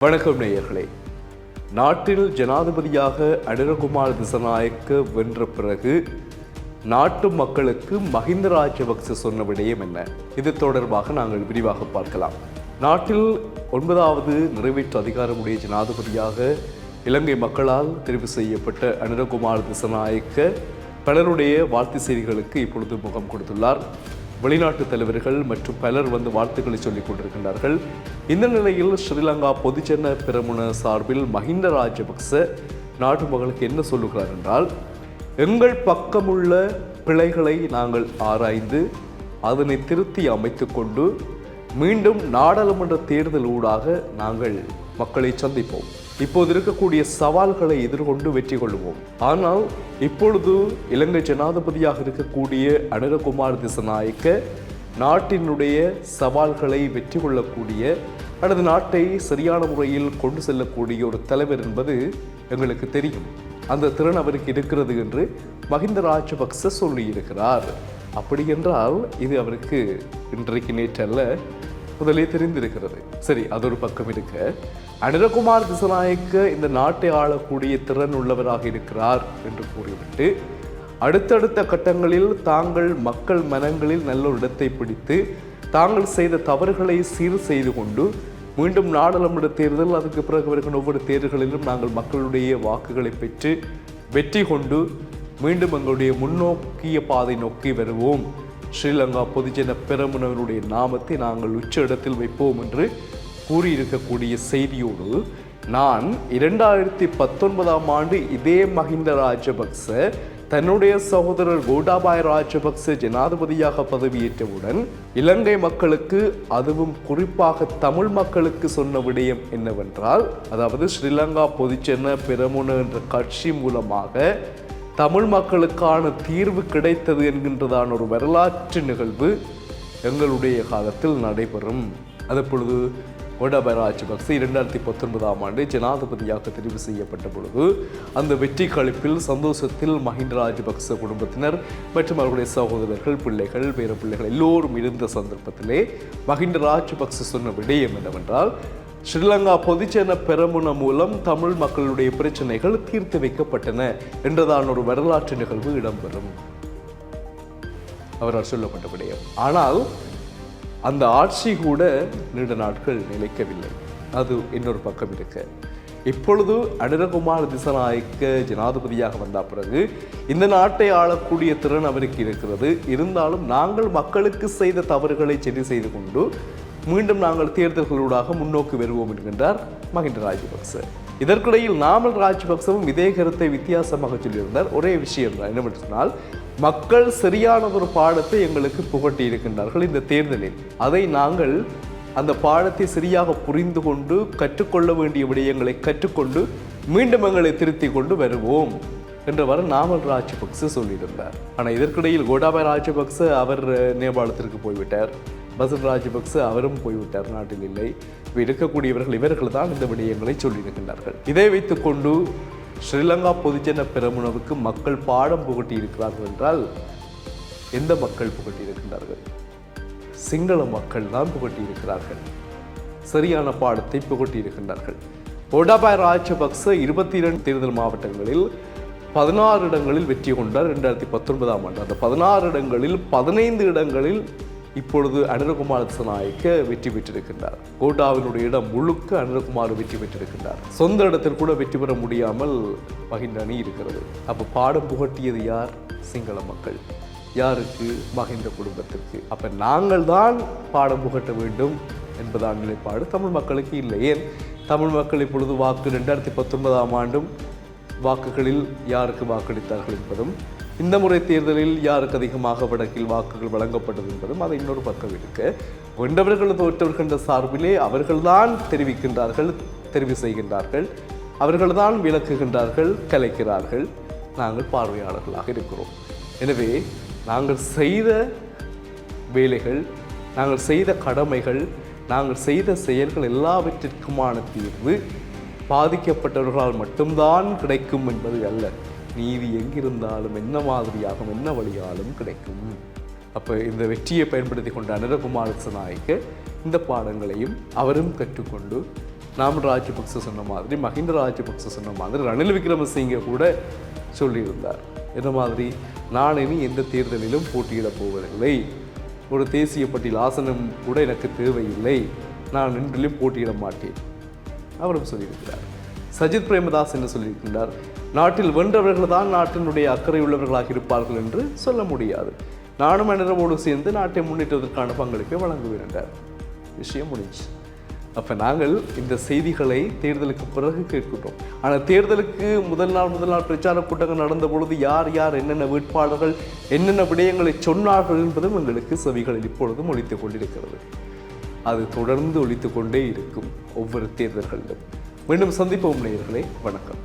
வணக்கம் நேயர்களே. நாட்டில் ஜனாதிபதியாக அனுரகுமார் திசாநாயக்க வென்ற பிறகு நாட்டு மக்களுக்கு மஹிந்த ராஜபக்ச சொன்ன விடயம் என்ன? இது தொடர்பாக நாங்கள் விரிவாக பார்க்கலாம். நாட்டில் 9வது நிறைவேற்று அதிகாரமுடைய ஜனாதிபதியாக இலங்கை மக்களால் தெரிவு செய்யப்பட்ட அனுரகுமார் திசாநாயக்க பலருடைய வாழ்த்து செய்திகளுக்கு இப்பொழுது முகம் கொடுத்துள்ளார். வெளிநாட்டு தலைவர்கள் மற்றும் பலர் வாழ்த்துக்களை சொல்லிக் கொண்டிருக்கின்றார்கள். இந்த நிலையில் ஸ்ரீலங்கா பொதுஜன பெரமுன சார்பில் மஹிந்த ராஜபக்ச நாட்டு மக்களுக்கு என்ன சொல்லுகிறார் என்றால், எங்கள் பக்கமுள்ள பிழைகளை நாங்கள் ஆராய்ந்து அதனை திருத்தி அமைத்துக் கொண்டு மீண்டும் நாடாளுமன்ற தேர்தல் ஊடாக நாங்கள் மக்களை சந்திப்போம். இப்போது இருக்கக்கூடிய சவால்களை எதிர்கொண்டு வெற்றி கொள்வோம். ஆனால் இப்பொழுது இலங்கை ஜனாதிபதியாக இருக்கக்கூடிய அனுரகுமார் திசாநாயக்க நாட்டினுடைய சவால்களை வெற்றி கொள்ளக்கூடிய அல்லது நாட்டை சரியான முறையில் கொண்டு செல்லக்கூடிய ஒரு தலைவர் என்பது எங்களுக்கு தெரியும். அந்த திறன் அவருக்கு இருக்கிறது என்று மஹிந்த ராஜபக்ச சொல்லியிருக்கிறார். அப்படி என்றால் இது அவருக்கு இன்றைக்கு நேற்றல்ல, முதலே தெரிந்திருக்கிறது. சரி, அது ஒரு பக்கம் இருக்க, அனுரகுமார் திசாநாயக்க இந்த நாட்டை ஆளக்கூடிய திறன் உள்ளவராக இருக்கிறார் என்று கூறிவிட்டு அடுத்தடுத்த கட்டங்களில் தாங்கள் மக்கள் மனங்களில் நல்ல ஒரு இடத்தை பிடித்து தாங்கள் செய்த தவறுகளை சீர் செய்து கொண்டு மீண்டும் நாடாளுமன்ற தேர்தல், அதுக்கு பிறகு வருகிற ஒவ்வொரு தேர்தல்களிலும் நாங்கள் மக்களுடைய வாக்குகளை பெற்று வெற்றி கொண்டு மீண்டும் எங்களுடைய முன்னோக்கிய பாதை நோக்கி வருவோம், ஸ்ரீலங்கா பொதுஜன பெரமுனவருடைய நாமத்தை நாங்கள் உச்ச இடத்தில் வைப்போம் என்று கூறியிருக்கக்கூடிய செய்தியோடு, நான் 2019ஆம் ஆண்டு இதே மஹிந்த ராஜபக்ச தன்னுடைய சகோதரர் கோட்டாபாய ராஜபக்ச ஜனாதிபதியாக பதவியேற்றவுடன் இலங்கை மக்களுக்கு, அதுவும் குறிப்பாக தமிழ் மக்களுக்கு சொன்ன விடயம் என்னவென்றால், அதாவது ஸ்ரீலங்கா பொதுஜன பெரமுன என்ற கட்சி மூலமாக தமிழ் மக்களுக்கான தீர்வு கிடைத்தது என்கின்றதான ஒரு வரலாற்று நிகழ்வு எங்களுடைய காலத்தில் நடைபெறும். அதற்பொழுது கோட்டாபாய ராஜபக்ச 2019ஆம் ஆண்டு ஜனாதிபதியாக தெரிவு செய்யப்பட்ட பொழுது அந்த வெற்றி களிப்பில் சந்தோஷத்தில் மஹிந்த ராஜபக்ச குடும்பத்தினர் மற்றும் அவருடைய சகோதரர்கள், பிள்ளைகள், பேர பிள்ளைகள் எல்லோரும் இருந்த சந்தர்ப்பத்திலே மஹிந்த ராஜபக்ச சொன்ன விடயம் என்னவென்றால், ஸ்ரீலங்கா பொதுஜன பெரமுன மூலம் தமிழ் மக்களுடைய பிரச்சனைகள் தீர்த்து வைக்கப்பட்டன என்றதான ஒரு வரலாற்று நிகழ்வு இடம்பெறும் அவரால் சொல்லப்பட்ட விடயம். ஆனால் அந்த ஆட்சி கூட நீண்ட நாட்கள் நிலைக்கவில்லை. அது இன்னொரு பக்கம் இருக்க, இப்பொழுது அனுரகுமார் திசாநாயக்க ஜனாதிபதியாக வந்த பிறகு இந்த நாட்டை ஆளக்கூடிய திறன் அவருக்கு இருக்கிறது. இருந்தாலும் நாங்கள் மக்களுக்கு செய்த தவறுகளை சரி செய்து கொண்டு மீண்டும் நாங்கள் தேர்தல்களூடாக முன்னோக்கி வருவோம் என்கின்றார் மஹிந்த ராஜபக்ச. இதற்கிடையில் நாமல் ராஜபக்சவும் இதே கருத்தை வித்தியாசமாக சொல்லியிருந்தார். ஒரே விஷயம் தான் என்னவென்று சொன்னால், மக்கள் சரியான ஒரு பாடத்தை எங்களுக்கு புகட்டி இருக்கின்றார்கள் இந்த தேர்தலில். அதை நாங்கள் அந்த பாடத்தை சரியாக புரிந்து கொண்டு கற்றுக்கொள்ள வேண்டிய விடயங்களை கற்றுக்கொண்டு மீண்டும் எங்களை திருத்தி கொண்டு வருவோம் என்றவாறு நாமல் ராஜபக்ச சொல்லியிருந்தார். ஆனால் இதற்கிடையில் கோட்டாபாய ராஜபக்ச அவர் நேபாளத்திற்கு போய்விட்டார். பசில் ராஜபக்ச அவரும் போய்விட்டார், நாட்டில் இல்லை. இருக்கக்கூடியவர்கள் இவர்கள் தான் இந்த விடயங்களை சொல்லியிருக்கின்றார்கள். இதை வைத்துக்கொண்டு ஸ்ரீலங்கா பொதுஜன பெரமுனவுக்கு மக்கள் பாடம் புகட்டி இருக்கிறார்கள் என்றால், எந்த மக்கள் புகட்டி இருக்கின்றார்கள்? சிங்கள மக்கள் தான் புகட்டி இருக்கிறார்கள். சரியான பாடத்தை புகட்டி இருக்கின்றார்கள். கோட்டாபாய ராஜபக்ச 22 தேர்தல் மாவட்டங்களில் 16 இடங்களில் வெற்றி கொண்டார் 2019ஆம் ஆண்டு. அந்த 16 இடங்களில் 15 இடங்களில் இப்பொழுது அனுரகுமார் திசாநாயக்க வெற்றி பெற்றிருக்கின்றார். கோட்டாவினுடைய இடம் முழுக்க அனுரகுமார் வெற்றி பெற்றிருக்கின்றார். சொந்த இடத்தில் கூட வெற்றி பெற முடியாமல் மஹிந்த அணி இருக்கிறது. அப்போ பாடம் புகட்டியது யார்? சிங்கள மக்கள். யாருக்கு? மஹிந்த குடும்பத்திற்கு. அப்போ நாங்கள் தான் பாடம் புகட்ட வேண்டும் என்பதான நிலைப்பாடு தமிழ் மக்களுக்கு இல்லை. ஏன்? தமிழ் மக்கள் இப்பொழுது வாக்கு 2019ஆம் ஆண்டும் வாக்குகளில் யாருக்கு வாக்களித்தார்கள் என்பதும், இந்த முறை தேர்தலில் யாருக்கு அதிகமாக வடக்கில் வாக்குகள் வழங்கப்பட்டது என்பதும் அதை இன்னொரு பக்கம் இருக்க, வென்றவர்கள் தோற்றவர்கள் என்ற சார்பிலே அவர்கள்தான் தெரிவிக்கின்றார்கள், தெரிவு செய்கின்றார்கள், அவர்கள்தான் விளக்குகின்றார்கள், கலைக்கிறார்கள். நாங்கள் பார்வையாளர்களாக இருக்கிறோம். எனவே நாங்கள் செய்த வேலைகள், நாங்கள் செய்த கடமைகள், நாங்கள் செய்த செயல்கள் எல்லாவற்றிற்குமான தீர்வு பாதிக்கப்பட்டவர்களால் மட்டும்தான் கிடைக்கும் என்பது அல்ல. நீதி எங்கிருந்தாலும், என்ன மாதிரியாகவும், என்ன வழியாலும் கிடைக்கும். அப்போ இந்த வெற்றியை பயன்படுத்தி கொண்ட அனுரகுமார் திசாநாயக்க இந்த பாடங்களையும் அவரும் கற்றுக்கொண்டு நாமல் ராஜபக்ச சொன்ன மாதிரி, மஹிந்த ராஜபக்ச சொன்ன மாதிரி, ரணில் விக்ரமசிங்கே கூட சொல்லியிருந்தார். என்ன மாதிரி, நான் இனி எந்த தேர்தலிலும் போட்டியிடப் போவதில்லை, ஒரு தேசிய பட்டியல் ஆசனம் கூட எனக்கு தேவையில்லை, நான் நின்றிலும் போட்டியிட மாட்டேன் அவரும் சொல்லியிருக்கிறார். சஜித் பிரேமதாஸ் என்ன சொல்லியிருக்கின்றார், நாட்டில் வென்றவர்கள் தான் நாட்டினுடைய அக்கறை உள்ளவர்களாக இருப்பார்கள் என்று சொல்ல முடியாது, நானும் அனிரவோடு சேர்ந்து நாட்டை முன்னேற்றுவதற்கான பங்களிப்பை வழங்குவேன் என்றார். விஷயம் முடிஞ்சு. அப்போ நாங்கள் இந்த செய்திகளை தேர்தலுக்கு பிறகு கேட்கின்றோம். ஆனால் தேர்தலுக்கு முதல் நாள் பிரச்சார கூட்டங்கள் நடந்த பொழுது யார் யார் என்னென்ன வேட்பாளர்கள் என்னென்ன விடயங்களை சொன்னார்கள் என்பதும் எங்களுக்கு செவிகளில் இப்பொழுதும் ஒலித்துக் கொண்டிருக்கிறது. அது தொடர்ந்து ஒலித்துக் கொண்டே இருக்கும் ஒவ்வொரு தேர்தல்களிலும். மீண்டும் சந்திப்போம் நேயர்களே, வணக்கம்.